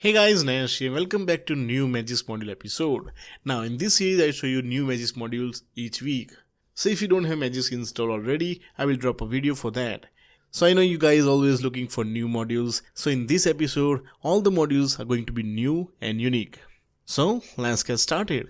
Hey guys, Nash here. Welcome back to new Magisk Module episode. Now in this series I show you new Magisk modules each week. So if you don't have Magisk installed already, I will drop a video for that. So I know you guys always looking for new modules. So in this episode, all the modules are going to be new and unique. So let's get started.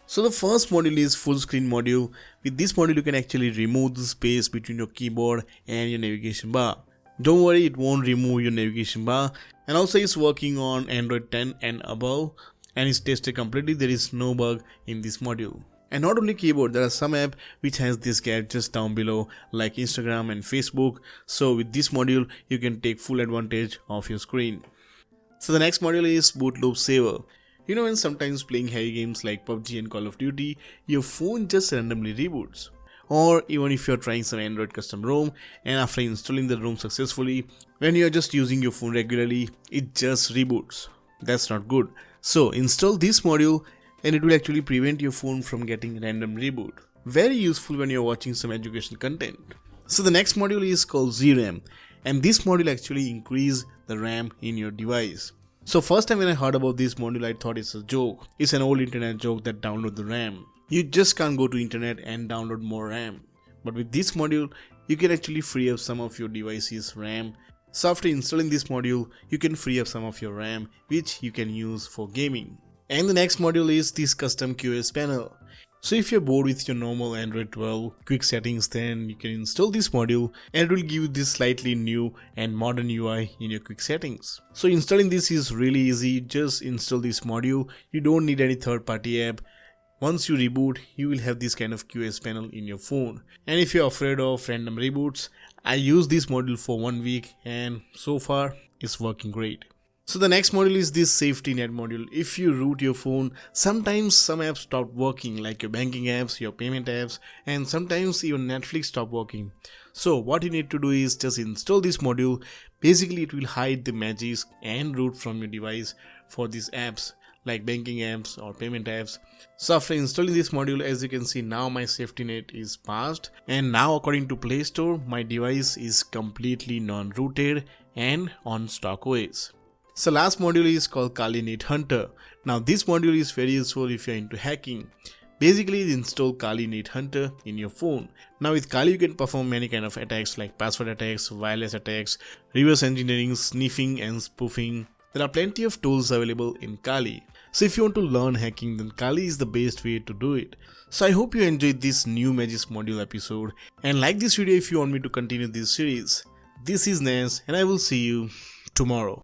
So the first module is full screen module. With this module you can actually remove the space between your keyboard and your navigation bar. Don't worry, it won't remove your navigation bar, and also it's working on Android 10 and above and it's tested completely. There is no bug in this module. And not only keyboard, there are some apps which has this gap just down below like Instagram and Facebook. So with this module you can take full advantage of your screen. So the next module is boot loop saver. You know, when sometimes playing heavy games like PUBG and Call of Duty, your phone just randomly reboots. Or even if you're trying some Android custom ROM and after installing the ROM successfully, when you're just using your phone regularly, it just reboots. That's not good. So install this module and it will actually prevent your phone from getting random reboot. Very useful when you're watching some educational content. So the next module is called Zeram, and this module actually increases the RAM in your device. So first time when I heard about this module, I thought it's a joke. It's an old internet joke that download the RAM. You just can't go to internet and download more RAM. But with this module, you can actually free up some of your device's RAM. So after installing this module, you can free up some of your RAM, which you can use for gaming. And the next module is this custom QoS panel. So if you're bored with your normal Android 12 quick settings, then you can install this module and it will give you this slightly new and modern UI in your quick settings. So installing this is really easy. Just install this module. You don't need any third-party app. Once you reboot, you will have this kind of QoS panel in your phone. And if you're afraid of random reboots, I used this module for 1 week and so far it's working great. So the next module is this safety net module. If you root your phone, sometimes some apps stop working like your banking apps, your payment apps, and sometimes even Netflix stop working. So what you need to do is just install this module. Basically it will hide the Magisk and root from your device for these apps like banking apps or payment apps. So after installing this module, as you can see, now my safety net is passed, and now according to Play Store, my device is completely non-rooted and on stock OS. So last module is called Kali Net Hunter. Now this module is very useful if you're into hacking. Basically install Kali Net Hunter in your phone. Now with Kali you can perform many kind of attacks like password attacks, wireless attacks, reverse engineering, sniffing and spoofing. There are plenty of tools available in Kali. So if you want to learn hacking, then Kali is the best way to do it. So I hope you enjoyed this new Magisk module episode and like this video if you want me to continue this series. This is Nes and I will see you tomorrow.